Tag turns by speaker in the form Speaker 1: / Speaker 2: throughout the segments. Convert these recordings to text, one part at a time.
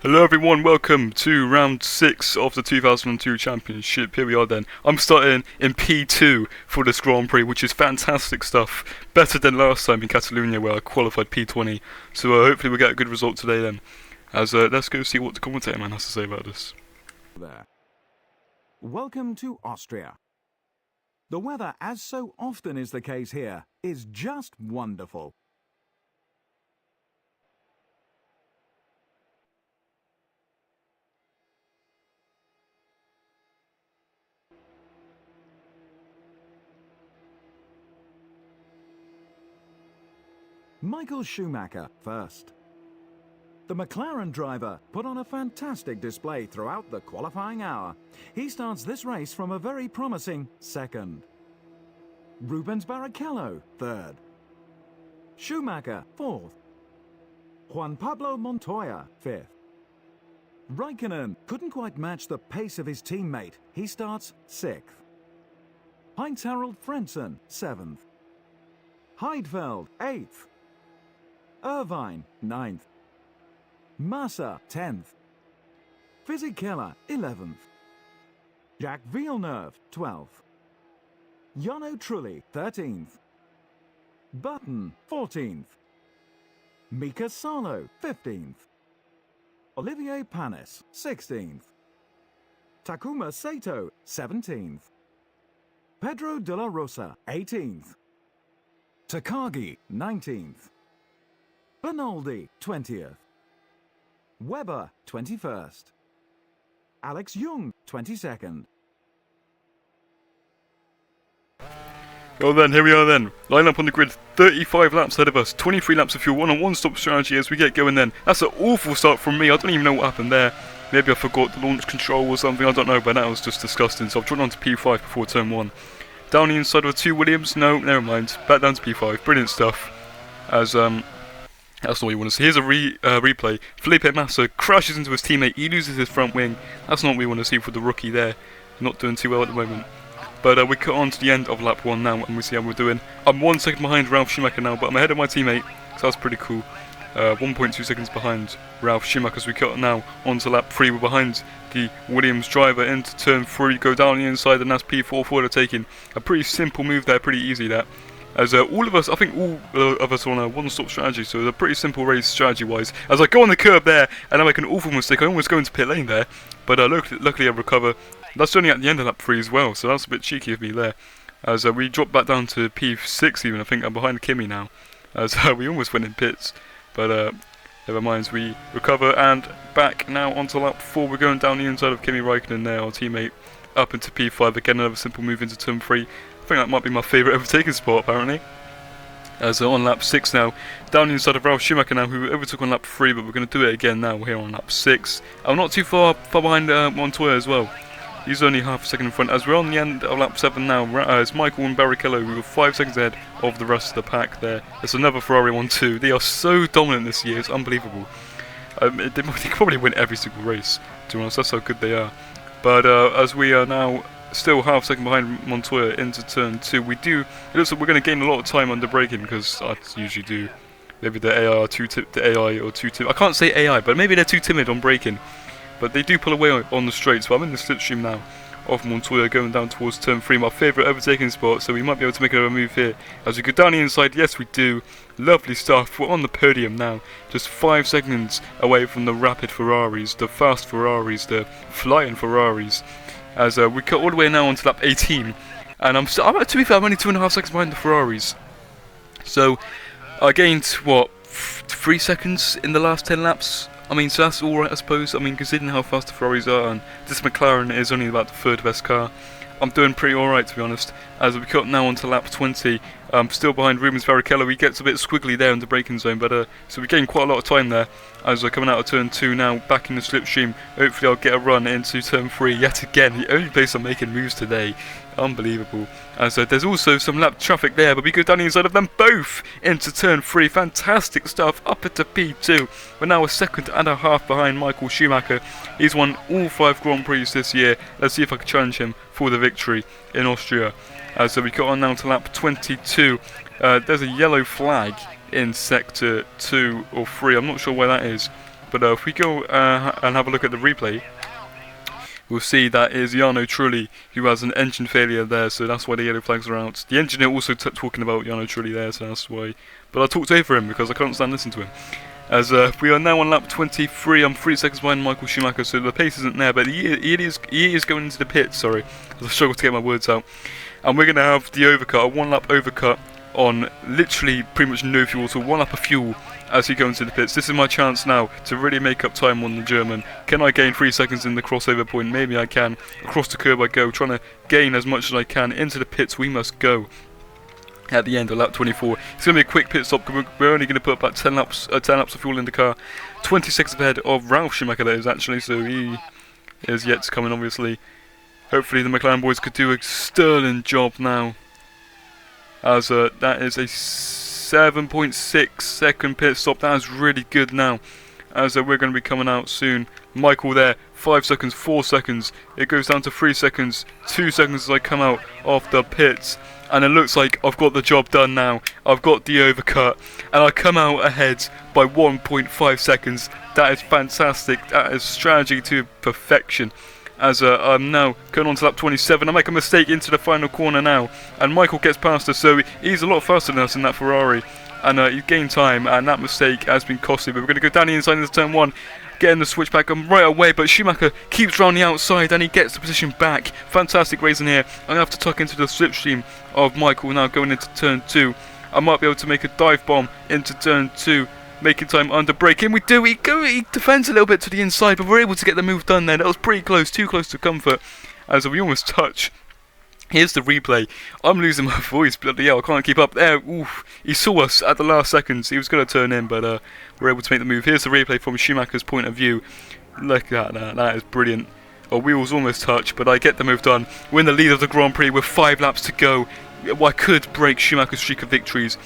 Speaker 1: Hello everyone, welcome to round 6 of the 2002 Championship. Here we are then. I'm starting in P2 for this Grand Prix, which is fantastic stuff. Better than last time in Catalonia where I qualified P20. So hopefully we'll get a good result today then. Let's go see what the commentator man has to say about this.
Speaker 2: There. Welcome to Austria. The weather, as so often is the case here, is just wonderful. Michael Schumacher first. The McLaren driver put on a fantastic display throughout the qualifying hour. He starts this race from a very promising second. Rubens Barrichello third. Schumacher fourth. Juan Pablo Montoya fifth. Raikkonen couldn't quite match the pace of his teammate. He starts sixth. Heinz-Harald Frentzen seventh. Heidfeld eighth. Irvine, 9th. Massa, 10th. Fisichella, 11th. Jacques Villeneuve, 12th. Jarno Trulli, 13th. Button, 14th. Mika Salo, 15th. Olivier Panis, 16th. Takuma Sato, 17th. Pedro de la Rosa, 18th. Takagi, 19th. Bernaldi, 20th. Webber, 21st. Alex Young, 22nd.
Speaker 1: Well then, here we are then. Line up on the grid, 35 laps ahead of us, 23 laps if you're on a one-stop strategy as we get going then. That's an awful start from me, I don't even know what happened there. Maybe I forgot the launch control or something, I don't know, but that was just disgusting. So I've drawn on to P5 before turn 1. Down the inside of 2 Williams, no, never mind. Back down to P5, brilliant stuff. That's not what you want to see. Here's a replay. Felipe Massa crashes into his teammate. He loses his front wing. That's not what we want to see for the rookie there. Not doing too well at the moment. But we cut on to the end of lap 1 now, and we see how we're doing. I'm 1 second behind Ralf Schumacher now, but I'm ahead of my teammate, so that's pretty cool. 1.2 seconds behind Ralf Schumacher as we cut now onto lap 3. We're behind the Williams driver into turn 3. Go down the inside, and that's P4 forward taking. A pretty simple move there, pretty easy that. As all of us, I think all of us are on a one-stop strategy, so it's a pretty simple race strategy-wise. As I go on the curb there, and I make an awful mistake, I almost go into pit lane there, but luckily I recover. That's only at the end of lap 3 as well, so that's a bit cheeky of me there. As we drop back down to P6 even, I think I'm behind Kimi now. As we almost went in pits, but never mind, we recover, and back now onto lap 4. We're going down the inside of Kimi Raikkonen there, our teammate, up into P5, again another simple move into turn 3. I think that might be my favourite overtaking spot apparently. As on lap 6 now, down the inside of Ralf Schumacher now, who overtook on lap 3, but we're going to do it again now here on lap 6. I'm not too far behind Montoya as well. He's only half a second in front. As we're on the end of lap 7 now, it's Michael and Barrichello who are 5 seconds ahead of the rest of the pack there. There's another Ferrari 1-2. They are so dominant this year, it's unbelievable. They probably win every single race, to be honest, that's how good they are. But as we are now still half a second behind Montoya into turn 2, it looks like we're going to gain a lot of time under braking, because I usually do. Maybe the AI are too timid. I can't say AI, but maybe they're too timid on braking. But they do pull away on the straights. But I'm in the slipstream now of Montoya going down towards turn 3, my favourite overtaking spot, so we might be able to make another move here. As we go down the inside, yes we do. Lovely stuff. We're on the podium now, just 5 seconds away from the rapid Ferraris, the fast Ferraris, the flying Ferraris. As we cut all the way now onto lap 18, and to be fair, I'm only 2.5 seconds behind the Ferraris. So I gained what, 3 seconds in the last 10 laps. I mean, so that's alright, I suppose. I mean, considering how fast the Ferraris are, and this McLaren is only about the 3rd best car, I'm doing pretty alright, to be honest. As we cut now onto lap 20, still behind Rubens Barrichello. He gets a bit squiggly there in the braking zone, but so we gained quite a lot of time there. As we're coming out of turn 2 now, back in the slipstream. Hopefully I'll get a run into turn 3 yet again. The only place I'm making moves today. Unbelievable. As there's also some lap traffic there, but we go down the inside of them both into turn 3. Fantastic stuff, up into P2. We're now a second and a half behind Michael Schumacher. He's won all 5 Grand Prix this year. Let's see if I can challenge him for the victory in Austria. So we got on now to lap 22. There's a yellow flag in sector 2 or 3. I'm not sure where that is, But if we go and have a look at the replay, we'll see that is Jarno Trulli who has an engine failure there, so that's why the yellow flags are out. The engineer also talking about Jarno Trulli there, so that's why. But I talked over him because I couldn't stand listening to him. As we are now on lap 23, I'm 3 seconds behind Michael Schumacher, so the pace isn't there, but he is going into the pits, sorry. I struggled to get my words out. And we're going to have the overcut, a 1 lap overcut on literally pretty much no fuel, so 1 lap of fuel as he goes into the pits. This is my chance now to really make up time on the German. Can I gain 3 seconds in the crossover point? Maybe I can. Across the curb I go, trying to gain as much as I can. Into the pits we must go. At the end of lap 24, it's going to be a quick pit stop. We're only going to put about 10 laps of fuel in the car. 20 seconds ahead of Ralf Schumacher, that is actually, so he is yet to come in, obviously. Hopefully the McLaren boys could do a sterling job now, as that is a 7.6 second pit stop. That is really good now, as we're going to be coming out soon. Michael there, 5 seconds, 4 seconds. It goes down to 3 seconds, 2 seconds as I come out of the pits. And it looks like I've got the job done now. I've got the overcut, and I come out ahead by 1.5 seconds. That is fantastic. That is strategy to perfection. As I'm now going on to lap 27, I make a mistake into the final corner now, and Michael gets past us, so he's a lot faster than us in that Ferrari, and he's gained time, and that mistake has been costly. But we're going to go down the inside into turn 1, getting the switch back right away, but Schumacher keeps round the outside and he gets the position back. Fantastic racing here. I'm going to have to tuck into the slipstream of Michael now going into turn 2. I might be able to make a dive bomb into turn 2, making time under braking. We do. He defends a little bit to the inside, but we're able to get the move done there. That was pretty close, too close to comfort, as we almost touch. Here's the replay. I'm losing my voice, bloody hell, I can't keep up there. Oof. He saw us at the last seconds. He was going to turn in, but we're able to make the move. Here's the replay from Schumacher's point of view. Look at that, that is brilliant. Our wheels almost touch, but I get the move done. We're in the lead of the Grand Prix with 5 laps to go. I could break Schumacher's streak of victories.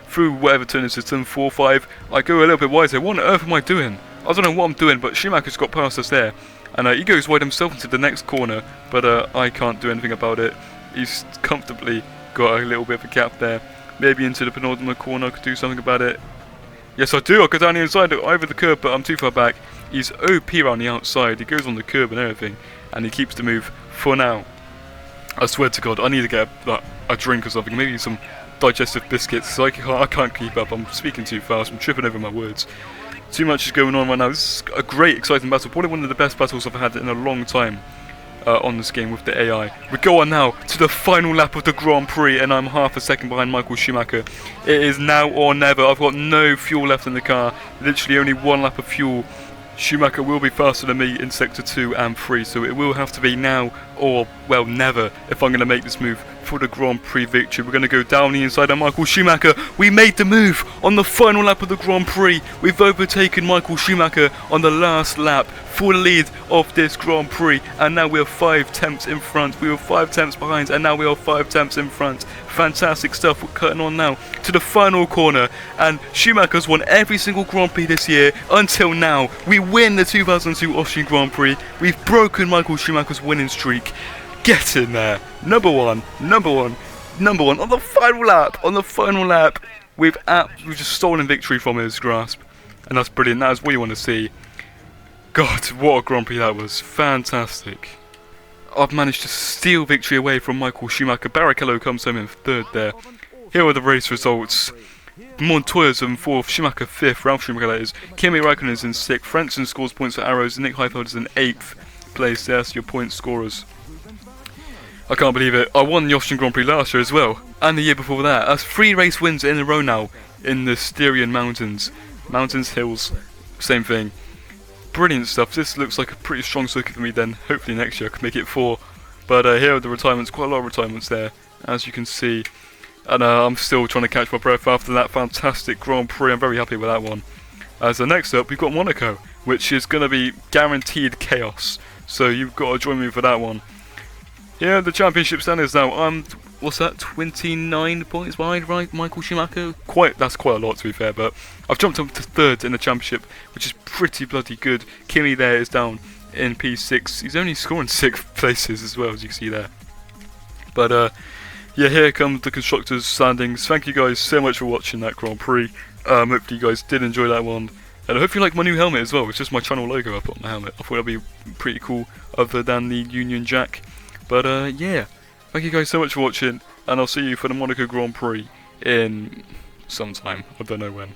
Speaker 1: Through whatever turn this is, turn 4, 5, I go a little bit wiser. What on earth am I doing? I don't know what I'm doing, but Schumacher's got past us there. And he goes wide himself into the next corner, but I can't do anything about it. He's comfortably got a little bit of a gap there. Maybe into the penultimate corner I could do something about it. Yes, I do. I go down the inside over the curb, but I'm too far back. He's OP around the outside. He goes on the curb and everything, and he keeps the move for now. I swear to God, I need to get a drink or something. Maybe some digestive biscuits. So I can't keep up. I'm speaking too fast. I'm tripping over my words. Too much is going on right now. This is a great, exciting battle. Probably one of the best battles I've had in a long time. On this game with the AI. We go on now to the final lap of the Grand Prix, and I'm half a second behind Michael Schumacher. It is now or never. I've got no fuel left in the car, literally only 1 lap of fuel. Schumacher will be faster than me in sector 2 and 3, so it will have to be now or, well, never if I'm going to make this move for the Grand Prix victory. We're going to go down the inside of Michael Schumacher. We made the move on the final lap of the Grand Prix. We've overtaken Michael Schumacher on the last lap for the lead of this Grand Prix, and now we are 5 tenths in front. We were 5 tenths behind, and now we are 5 tenths in front. Fantastic stuff. We're cutting on now to the final corner, and Schumacher's won every single Grand Prix this year until now. We win the 2002 Austrian Grand Prix. We've broken Michael Schumacher's winning streak. Get in there. Number one on the final lap. We've just stolen victory from his grasp, and that's brilliant. That is what you want to see. God, what a Grand Prix that was. Fantastic. I've managed to steal victory away from Michael Schumacher. Barrichello comes home in 3rd there. Here are the race results. Montoya's in 4th, Schumacher 5th, Ralf Schumacher that is. Kimi Raikkonen is in 6th, Frentzen scores points for Arrows, Nick Heidfeld is in 8th place. There's your point scorers. I can't believe it. I won the Austrian Grand Prix last year as well, and the year before that. That's 3 race wins in a row now in the Styrian Mountains. Mountains, hills, same thing. Brilliant stuff. This looks like a pretty strong circuit for me then. Hopefully next year I can make it 4. But here are the retirements. Quite a lot of retirements there, as you can see. And I'm still trying to catch my breath after that fantastic Grand Prix. I'm very happy with that one. As next up, we've got Monaco, which is going to be guaranteed chaos. So you've got to join me for that one. Yeah, the championship standings now. What's that? 29 points behind, right? Michael Schumacher. That's quite a lot to be fair, but I've jumped up to 3rd in the championship, which is pretty bloody good. Kimi there is down in P6. He's only scoring 6 places as well, as you can see there. But yeah, here comes the constructors' standings. Thank you guys so much for watching that Grand Prix. Hopefully you guys did enjoy that one. And I hope you like my new helmet as well. It's just my channel logo up on the helmet. I thought that'd be pretty cool, other than the Union Jack. But yeah, thank you guys so much for watching, and I'll see you for the Monaco Grand Prix in some time. I don't know when.